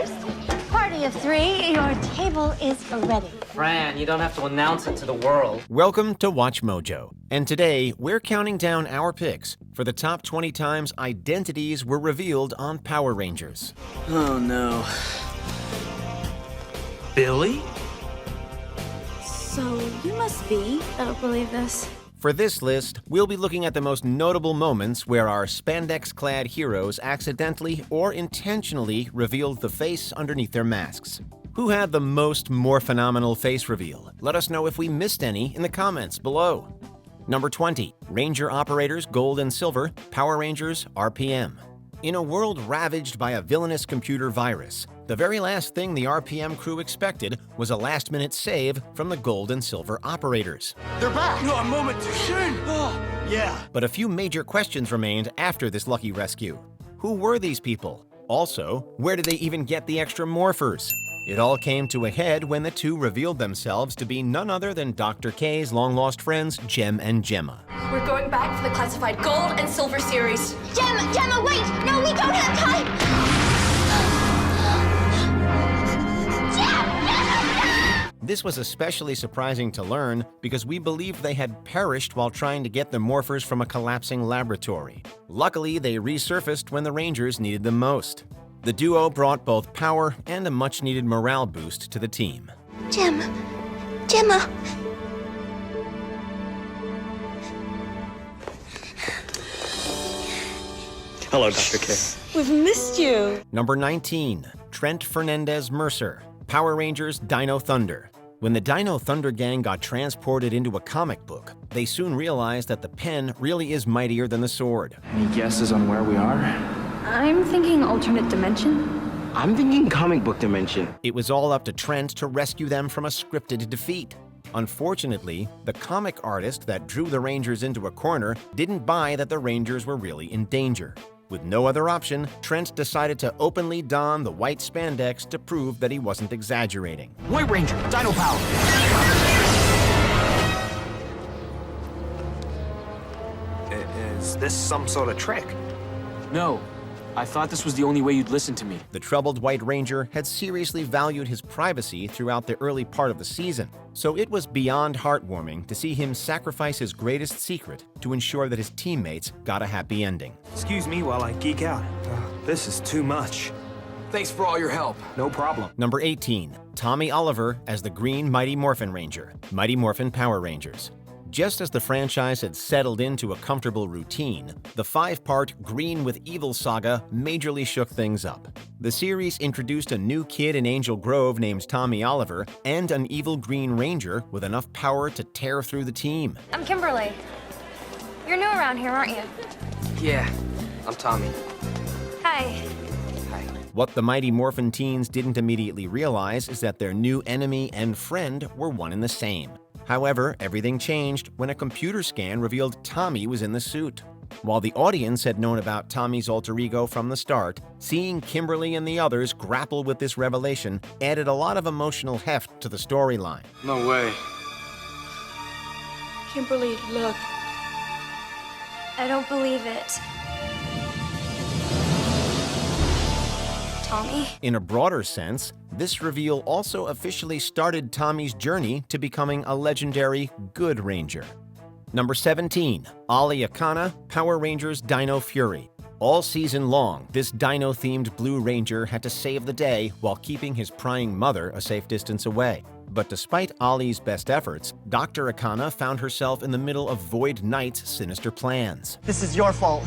Rangers. Party of three, your table is ready. Fran, you don't have to announce it to the world. Welcome to WatchMojo, and today we're counting down our picks for the top 20 times identities were revealed on Power Rangers. Oh no. Billy? So you must be. I don't believe this. For this list, we'll be looking at the most notable moments where our spandex-clad heroes accidentally or intentionally revealed the face underneath their masks. Who had the most morphenomenal face reveal? Let us know if we missed any in the comments below. Number 20. Ranger Operators Gold and Silver, Power Rangers RPM. In a world ravaged by a villainous computer virus, the very last thing the RPM crew expected was a last-minute save from the Gold and Silver Operators. They're back! Not a moment too soon! Yeah. But a few major questions remained after this lucky rescue. Who were these people? Also, where did they even get the extra morphers? It all came to a head when the two revealed themselves to be none other than Dr. K's long-lost friends, Jem and Gemma. We're going back for the classified Gold and Silver series. Gemma, wait! No, we don't have time! This was especially surprising to learn because we believed they had perished while trying to get the morphers from a collapsing laboratory. Luckily, they resurfaced when the Rangers needed them most. The duo brought both power and a much-needed morale boost to the team. Gemma. Hello, Dr. K. We've missed you. Number 19. Trent Fernandez Mercer, Power Rangers Dino Thunder. When the Dino Thunder gang got transported into a comic book, they soon realized that the pen really is mightier than the sword. Any guesses on where we are? I'm thinking alternate dimension. I'm thinking comic book dimension. It was all up to Trent to rescue them from a scripted defeat. Unfortunately, the comic artist that drew the Rangers into a corner didn't buy that the Rangers were really in danger. With no other option, Trent decided to openly don the white spandex to prove that he wasn't exaggerating. White Ranger, Dino Power! Is this some sort of trick? No, I thought this was the only way you'd listen to me. The troubled White Ranger had seriously valued his privacy throughout the early part of the season, so it was beyond heartwarming to see him sacrifice his greatest secret to ensure that his teammates got a happy ending. Excuse me while I geek out. This is too much. Thanks for all your help. No problem. Number 18. Tommy Oliver as the Green Mighty Morphin Ranger, Mighty Morphin Power Rangers. Just as the franchise had settled into a comfortable routine, the 5-part Green with Evil saga majorly shook things up. The series introduced a new kid in Angel Grove named Tommy Oliver and an evil Green Ranger with enough power to tear through the team. I'm Kimberly. You're new around here, aren't you? Yeah, I'm Tommy. Hi. What the Mighty Morphin teens didn't immediately realize is that their new enemy and friend were one and the same. However, everything changed when a computer scan revealed Tommy was in the suit. While the audience had known about Tommy's alter ego from the start, seeing Kimberly and the others grapple with this revelation added a lot of emotional heft to the storyline. No way. Kimberly, look. I don't believe it. Tommy? In a broader sense, this reveal also officially started Tommy's journey to becoming a legendary Good Ranger. Number 17. Ali Akana, Power Rangers Dino Fury. All season long, this Dino-themed Blue Ranger had to save the day while keeping his prying mother a safe distance away. But despite Ali's best efforts, Dr. Akana found herself in the middle of Void Knight's sinister plans. This is your fault.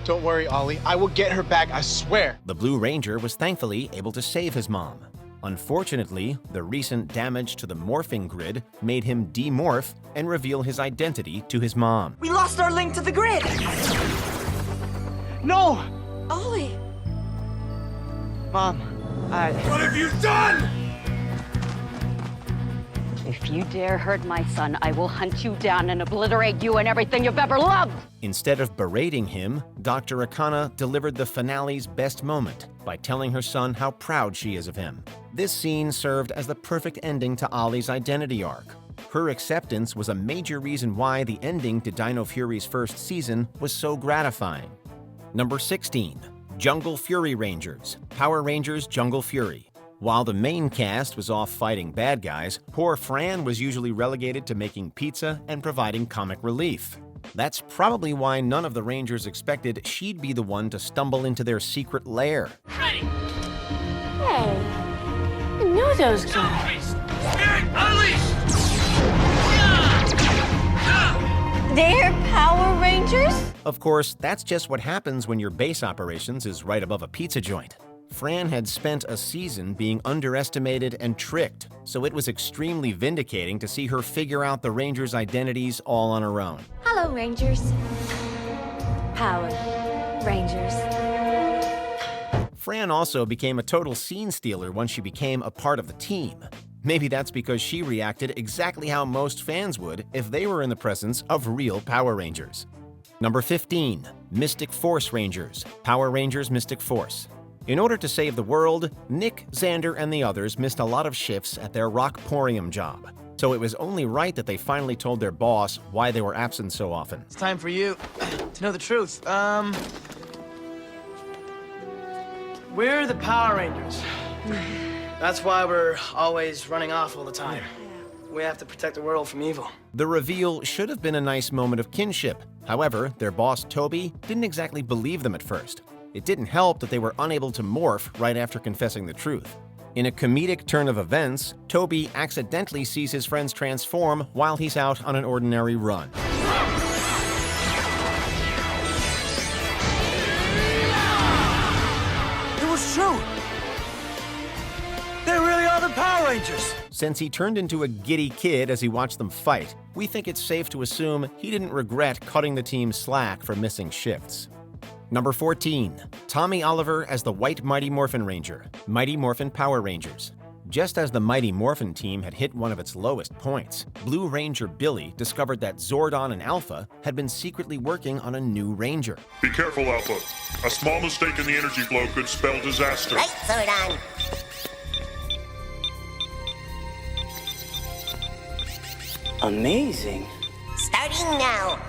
Don't worry, Ollie. I will get her back, I swear. The Blue Ranger was thankfully able to save his mom. Unfortunately, the recent damage to the morphing grid made him demorph and reveal his identity to his mom. We lost our link to the grid! No! Ollie. Mom, What have you done? If you dare hurt my son, I will hunt you down and obliterate you and everything you've ever loved! Instead of berating him, Dr. Akana delivered the finale's best moment by telling her son how proud she is of him. This scene served as the perfect ending to Ollie's identity arc. Her acceptance was a major reason why the ending to Dino Fury's first season was so gratifying. Number 16. Jungle Fury Rangers, Power Rangers Jungle Fury. While the main cast was off fighting bad guys, poor Fran was usually relegated to making pizza and providing comic relief. That's probably why none of the Rangers expected she'd be the one to stumble into their secret lair. Hey, I know those guys. They're Power Rangers? Of course, that's just what happens when your base operations is right above a pizza joint. Fran had spent a season being underestimated and tricked, so it was extremely vindicating to see her figure out the Rangers' identities all on her own. Hello, Rangers. Power Rangers. Fran also became a total scene stealer once she became a part of the team. Maybe that's because she reacted exactly how most fans would if they were in the presence of real Power Rangers. Number 15. Mystic Force Rangers, Power Rangers Mystic Force. In order to save the world, Nick, Xander, and the others missed a lot of shifts at their rockporium job. So it was only right that they finally told their boss why they were absent so often. It's time for you to know the truth. We're the Power Rangers. That's why we're always running off all the time. We have to protect the world from evil. The reveal should have been a nice moment of kinship. However, their boss, Toby, didn't exactly believe them at first. It didn't help that they were unable to morph right after confessing the truth. In a comedic turn of events, Toby accidentally sees his friends transform while he's out on an ordinary run. It was true! They really are the Power Rangers! Since he turned into a giddy kid as he watched them fight, we think it's safe to assume he didn't regret cutting the team slack for missing shifts. Number 14. Tommy Oliver as the White Mighty Morphin Ranger, Mighty Morphin Power Rangers. Just as the Mighty Morphin team had hit one of its lowest points, Blue Ranger Billy discovered that Zordon and Alpha had been secretly working on a new Ranger. Be careful, Alpha. A small mistake in the energy flow could spell disaster. Right, Zordon. Amazing. Starting now.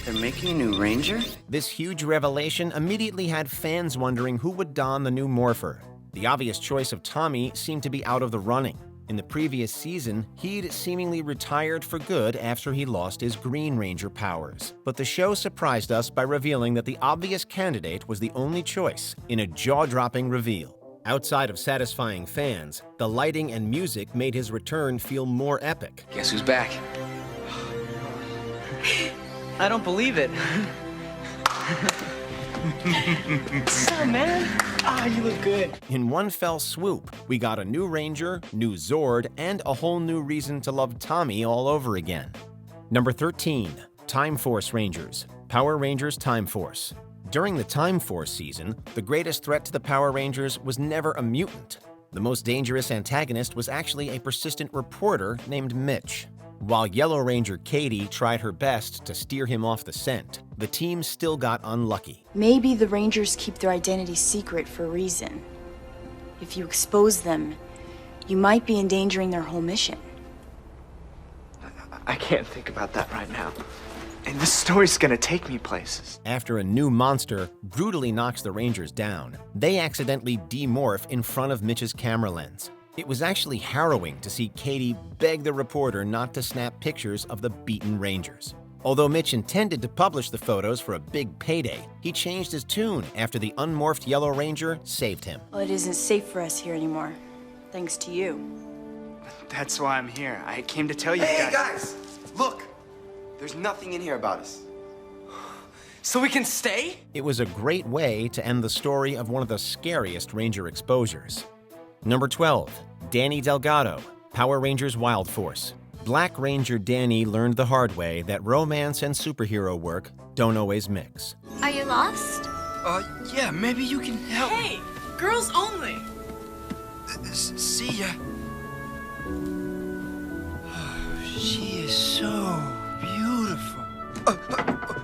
They're making a new Ranger? This huge revelation immediately had fans wondering who would don the new Morpher. The obvious choice of Tommy seemed to be out of the running. In the previous season, he'd seemingly retired for good after he lost his Green Ranger powers. But the show surprised us by revealing that the obvious candidate was the only choice in a jaw-dropping reveal. Outside of satisfying fans, the lighting and music made his return feel more epic. Guess who's back? I don't believe it. What's up, man? You look good. In one fell swoop, we got a new Ranger, new Zord, and a whole new reason to love Tommy all over again. Number 13. Time Force Rangers, Power Rangers Time Force. During the Time Force season, the greatest threat to the Power Rangers was never a mutant. The most dangerous antagonist was actually a persistent reporter named Mitch. While Yellow Ranger Katie tried her best to steer him off the scent, the team still got unlucky. Maybe the Rangers keep their identity secret for a reason. If you expose them, you might be endangering their whole mission. I can't think about that right now. And this story's gonna take me places. After a new monster brutally knocks the Rangers down, they accidentally demorph in front of Mitch's camera lens. It was actually harrowing to see Katie beg the reporter not to snap pictures of the beaten Rangers. Although Mitch intended to publish the photos for a big payday, he changed his tune after the unmorphed Yellow Ranger saved him. Well, it isn't safe for us here anymore, thanks to you. That's why I'm here. I came to tell you guys. Hey, guys! Look! There's nothing in here about us. So we can stay? It was a great way to end the story of one of the scariest Ranger exposures. Number 12. Danny Delgado, Power Rangers Wild Force. Black Ranger Danny learned the hard way that romance and superhero work don't always mix. Are you lost? Yeah, maybe you can help. Hey, girls only. See ya. She is so beautiful.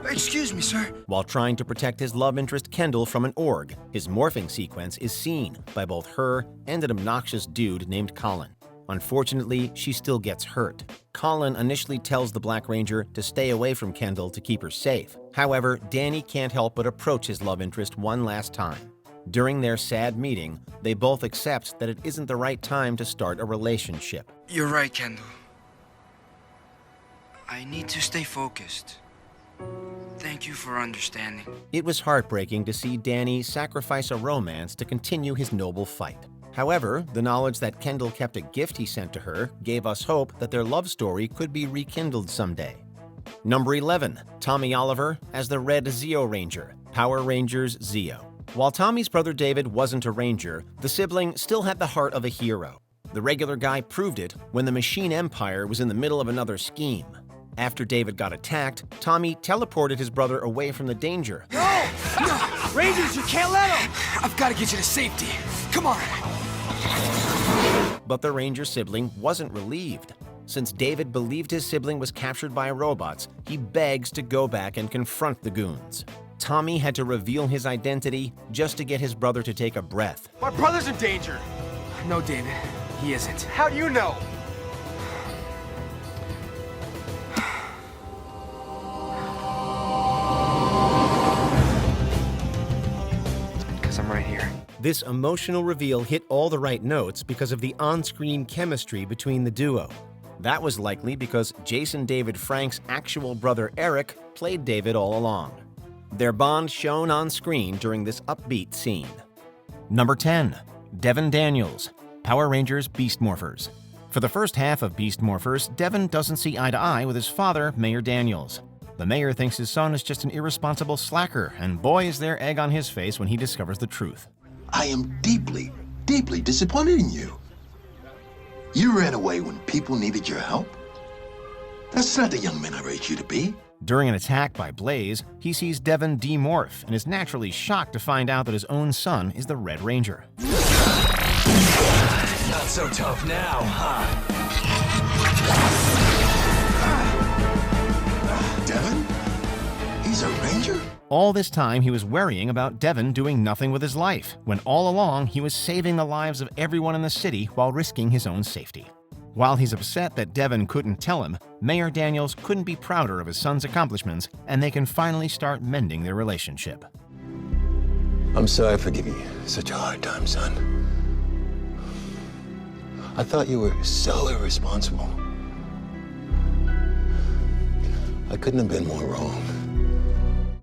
Excuse me, sir. While trying to protect his love interest Kendall from an org, his morphing sequence is seen by both her and an obnoxious dude named Colin. Unfortunately, she still gets hurt. Colin initially tells the Black Ranger to stay away from Kendall to keep her safe. However, Danny can't help but approach his love interest one last time. During their sad meeting, they both accept that it isn't the right time to start a relationship. You're right, Kendall. I need to stay focused. Thank you for understanding. It was heartbreaking to see Danny sacrifice a romance to continue his noble fight. However, the knowledge that Kendall kept a gift he sent to her gave us hope that their love story could be rekindled someday. Number 11, Tommy Oliver as the Red Zeo Ranger, Power Rangers Zeo. While Tommy's brother David wasn't a ranger, the sibling still had the heart of a hero. The regular guy proved it when the Machine Empire was in the middle of another scheme. After David got attacked, Tommy teleported his brother away from the danger. No! Rangers, you can't let him! I've got to get you to safety. Come on! But the Ranger sibling wasn't relieved. Since David believed his sibling was captured by robots, he begs to go back and confront the goons. Tommy had to reveal his identity just to get his brother to take a breath. My brother's in danger! No, David, he isn't. How do you know? Because I'm right here. This emotional reveal hit all the right notes because of the on-screen chemistry between the duo. That was likely because Jason David Frank's actual brother Eric played David all along. Their bond shone on screen during this upbeat scene. Number 10, Devin Daniels, Power Rangers Beast Morphers. For the first half of Beast Morphers, Devin doesn't see eye to eye with his father, Mayor Daniels. The mayor thinks his son is just an irresponsible slacker, and boy is there egg on his face when he discovers the truth. I am deeply, deeply disappointed in you. You ran away when people needed your help? That's not the young man I raised you to be. During an attack by Blaze, he sees Devin demorph and is naturally shocked to find out that his own son is the Red Ranger. Not so tough now, huh? Devin? He's a ranger? All this time, he was worrying about Devin doing nothing with his life, when all along he was saving the lives of everyone in the city while risking his own safety. While he's upset that Devin couldn't tell him, Mayor Daniels couldn't be prouder of his son's accomplishments, and they can finally start mending their relationship. I'm sorry for giving you such a hard time, son. I thought you were so irresponsible. I couldn't have been more wrong.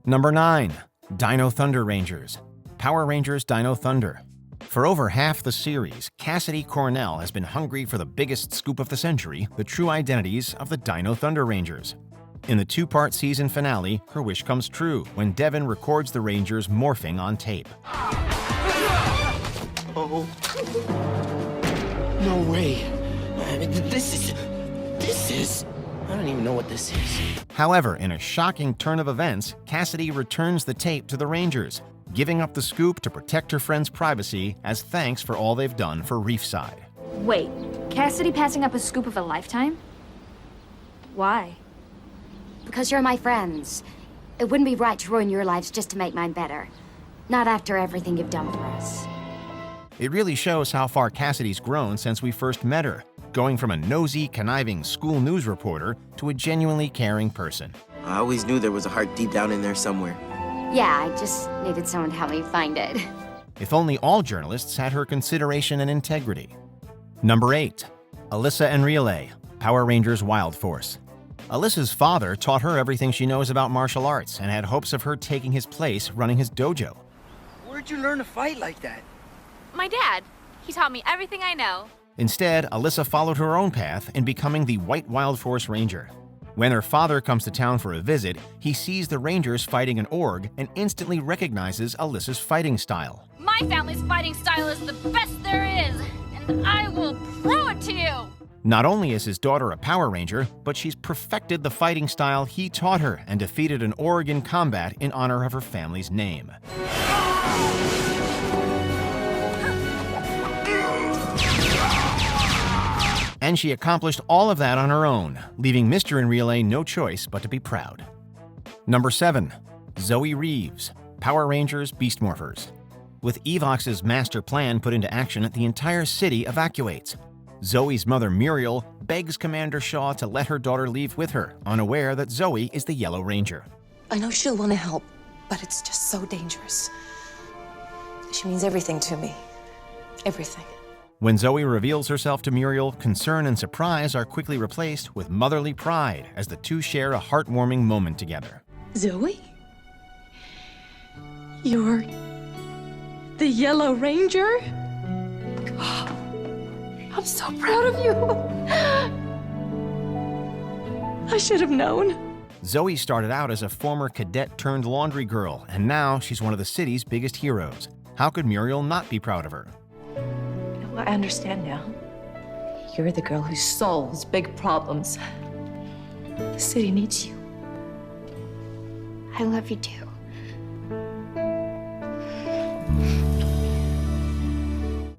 Number 9, Dino Thunder Rangers, Power Rangers Dino Thunder. For over half the series, Cassidy Cornell has been hungry for the biggest scoop of the century, the true identities of the Dino Thunder Rangers. In the 2-part season finale, her wish comes true when Devin records the Rangers morphing on tape. Oh. No way. I mean, this is... I don't even know what this is. However, in a shocking turn of events, Cassidy returns the tape to the Rangers, giving up the scoop to protect her friend's privacy as thanks for all they've done for Reefside. Wait, Cassidy passing up a scoop of a lifetime? Why? Because you're my friends. It wouldn't be right to ruin your lives just to make mine better. Not after everything you've done for us. It really shows how far Cassidy's grown since we first met her, going from a nosy, conniving school news reporter to a genuinely caring person. I always knew there was a heart deep down in there somewhere. Yeah, I just needed someone to help me find it. If only all journalists had her consideration and integrity. Number 8, Alyssa Enrile, Power Rangers Wild Force. Alyssa's father taught her everything she knows about martial arts and had hopes of her taking his place running his dojo. Where'd you learn to fight like that? My dad. He taught me everything I know. Instead, Alyssa followed her own path in becoming the White Wild Force Ranger. When her father comes to town for a visit, he sees the Rangers fighting an org and instantly recognizes Alyssa's fighting style. My family's fighting style is the best there is, and I will prove it to you! Not only is his daughter a Power Ranger, but she's perfected the fighting style he taught her and defeated an org in combat in honor of her family's name. And she accomplished all of that on her own, leaving Mr. Enrile no choice but to be proud. Number 7, Zoe Reeves, Power Rangers Beast Morphers. With Evox's master plan put into action, the entire city evacuates. Zoe's mother Muriel begs Commander Shaw to let her daughter leave with her, unaware that Zoe is the Yellow Ranger. I know she'll want to help, but it's just so dangerous. She means everything to me. Everything. When Zoe reveals herself to Muriel, concern and surprise are quickly replaced with motherly pride as the two share a heartwarming moment together. Zoe? You're the Yellow Ranger? I'm so proud of you. I should have known. Zoe started out as a former cadet turned laundry girl, and now she's one of the city's biggest heroes. How could Muriel not be proud of her? Well, I understand now. You're the girl who solves big problems. The city needs you. I love you too.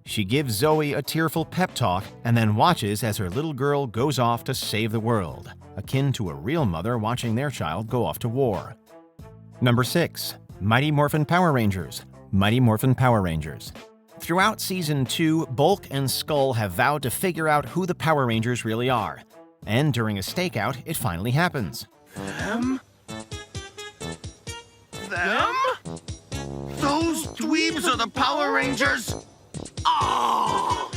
She gives Zoe a tearful pep talk and then watches as her little girl goes off to save the world, akin to a real mother watching their child go off to war. Number 6. Mighty Morphin Power Rangers. Mighty Morphin Power Rangers. Throughout Season 2, Bulk and Skull have vowed to figure out who the Power Rangers really are. And during a stakeout, it finally happens. Them? Them? Those dweebs are the Power Rangers? Oh!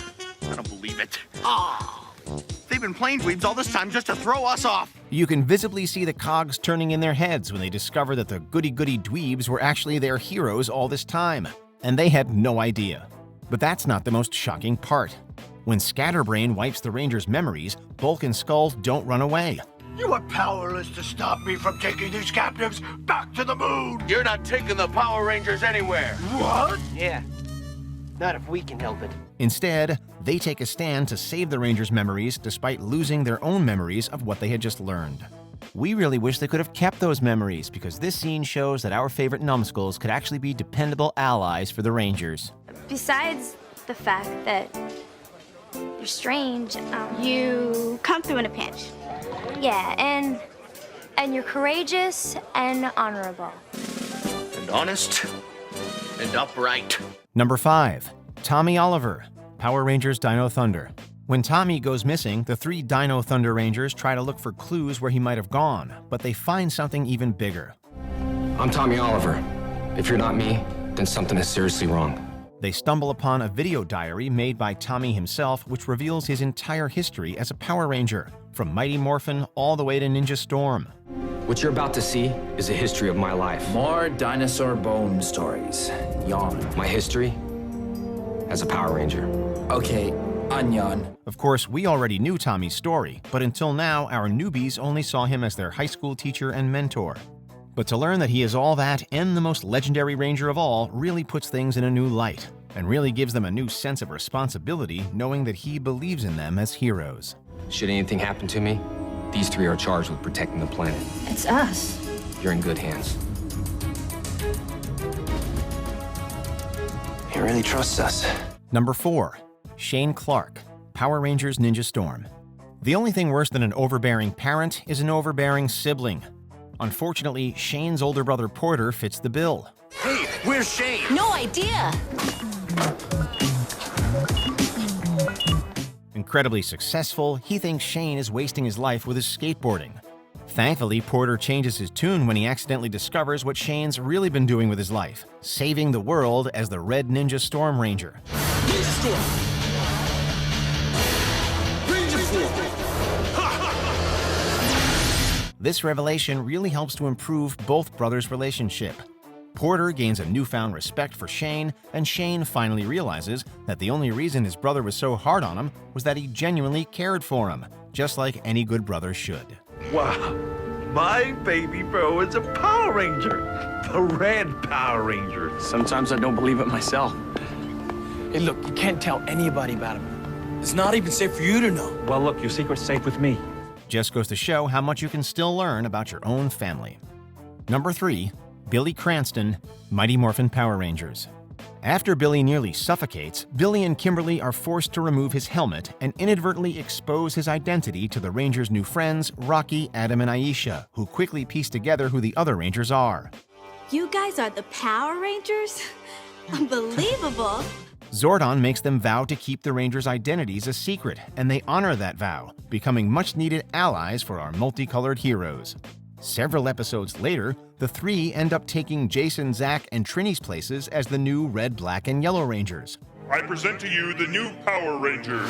I don't believe it. Oh! They've been playing dweebs all this time just to throw us off. You can visibly see the cogs turning in their heads when they discover that the goody-goody dweebs were actually their heroes all this time. And they had no idea. But that's not the most shocking part. When Scatterbrain wipes the Rangers' memories, Bulk and Skull don't run away. You are powerless to stop me from taking these captives back to the moon. You're not taking the Power Rangers anywhere. What? Yeah. Not if we can help it. Instead, they take a stand to save the Rangers' memories despite losing their own memories of what they had just learned. We really wish they could have kept those memories because this scene shows that our favorite numbskulls could actually be dependable allies for the Rangers. Besides the fact that you're strange, you come through in a pinch. Yeah, and you're courageous and honorable. And honest and upright. Number 5. Tommy Oliver, Power Rangers Dino Thunder. When Tommy goes missing, the 3 Dino Thunder Rangers try to look for clues where he might have gone, but they find something even bigger. I'm Tommy Oliver. If you're not me, then something is seriously wrong. They stumble upon a video diary made by Tommy himself, which reveals his entire history as a Power Ranger, from Mighty Morphin all the way to Ninja Storm. What you're about to see is a history of my life. More dinosaur bone stories. Yawn. My history as a Power Ranger. Okay, Anyan. Of course, we already knew Tommy's story, but until now, our newbies only saw him as their high school teacher and mentor. But to learn that he is all that and the most legendary Ranger of all really puts things in a new light, and really gives them a new sense of responsibility knowing that he believes in them as heroes. Should anything happen to me, these 3 are charged with protecting the planet. It's us. You're in good hands. He really trusts us. Number 4. Shane Clark, Power Rangers Ninja Storm. The only thing worse than an overbearing parent is an overbearing sibling. Unfortunately, Shane's older brother Porter fits the bill. Hey, where's Shane? No idea. Incredibly successful, he thinks Shane is wasting his life with his skateboarding. Thankfully, Porter changes his tune when he accidentally discovers what Shane's really been doing with his life, saving the world as the Red Ninja Storm Ranger. Ninja Storm! Ranger Form! This revelation really helps to improve both brothers' relationship. Porter gains a newfound respect for Shane, and Shane finally realizes that the only reason his brother was so hard on him was that he genuinely cared for him, just like any good brother should. Wow, my baby bro is a Power Ranger, the Red Power Ranger. Sometimes I don't believe it myself. Hey, look, you can't tell anybody about him. It's not even safe for you to know. Well, look, your secret's safe with me. Just goes to show how much you can still learn about your own family. Number 3. Billy Cranston, Mighty Morphin Power Rangers. After Billy nearly suffocates, Billy and Kimberly are forced to remove his helmet and inadvertently expose his identity to the Rangers' new friends, Rocky, Adam, and Aisha, who quickly piece together who the other Rangers are. You guys are the Power Rangers? Unbelievable! Zordon makes them vow to keep the Rangers' identities a secret, and they honor that vow, becoming much-needed allies for our multicolored heroes. Several episodes later, the three end up taking Jason, Zach, and Trini's places as the new Red, Black, and Yellow Rangers. I present to you the new Power Rangers.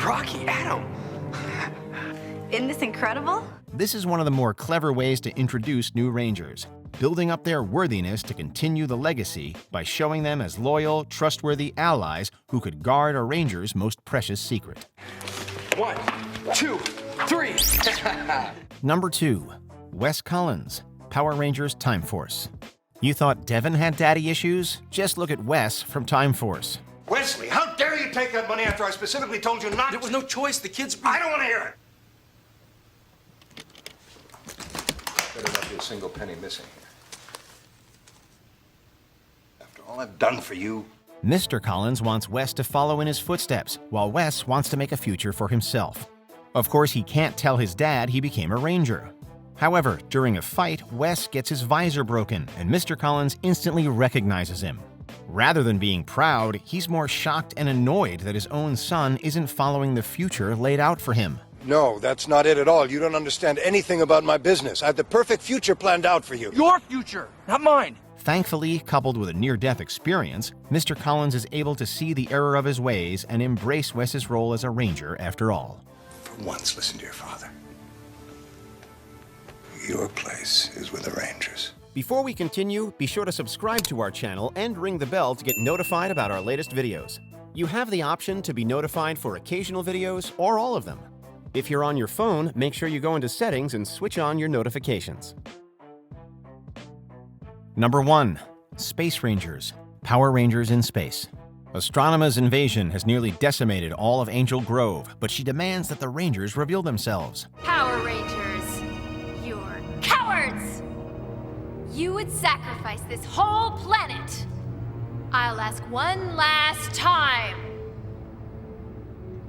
Rocky, Adam! Isn't this incredible? This is one of the more clever ways to introduce new Rangers, building up their worthiness to continue the legacy by showing them as loyal, trustworthy allies who could guard a Ranger's most precious secret. 1, 2, 3. Number 2. Wes Collins, Power Rangers Time Force. You thought Devin had daddy issues? Just look at Wes from Time Force. Wesley, how dare you take that money after I specifically told you not to? There was no choice. The kids... I don't want to hear it. Better not be a single penny missing here. After all I've done for you... Mr. Collins wants Wes to follow in his footsteps, while Wes wants to make a future for himself. Of course, he can't tell his dad he became a Ranger. However, during a fight, Wes gets his visor broken, and Mr. Collins instantly recognizes him. Rather than being proud, he's more shocked and annoyed that his own son isn't following the future laid out for him. No, that's not it at all. You don't understand anything about my business. I have the perfect future planned out for you. Your future, not mine. Thankfully, coupled with a near-death experience, Mr. Collins is able to see the error of his ways and embrace Wes's role as a Ranger after all. For once, listen to your father. Your place is with the Rangers. Before we continue, be sure to subscribe to our channel and ring the bell to get notified about our latest videos. You have the option to be notified for occasional videos or all of them. If you're on your phone, make sure you go into Settings and switch on your notifications. Number 1. Space Rangers, Power Rangers in Space. Astronema's invasion has nearly decimated all of Angel Grove, but she demands that the Rangers reveal themselves. Power Rangers, you're cowards! You would sacrifice this whole planet. I'll ask one last time.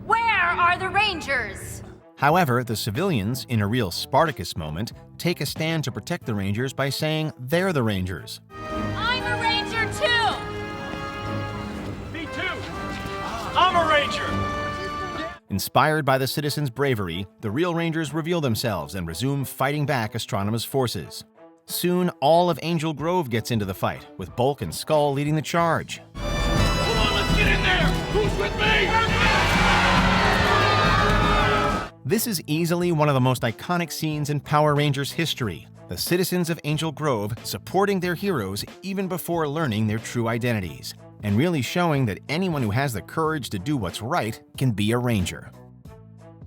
Where are the Rangers? However, the civilians, in a real Spartacus moment, take a stand to protect the Rangers by saying they're the Rangers. I'm a Ranger too! Me too! I'm a Ranger! Inspired by the citizens' bravery, the real Rangers reveal themselves and resume fighting back Astronema's forces. Soon, all of Angel Grove gets into the fight, with Bulk and Skull leading the charge. Come on, let's get in there! Who's with me? This is easily one of the most iconic scenes in Power Rangers history. The citizens of Angel Grove supporting their heroes even before learning their true identities, and really showing that anyone who has the courage to do what's right can be a Ranger.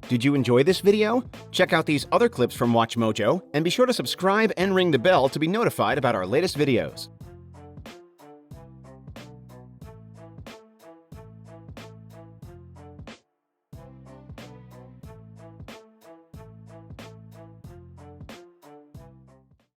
Did you enjoy this video? Check out these other clips from WatchMojo, and be sure to subscribe and ring the bell to be notified about our latest videos.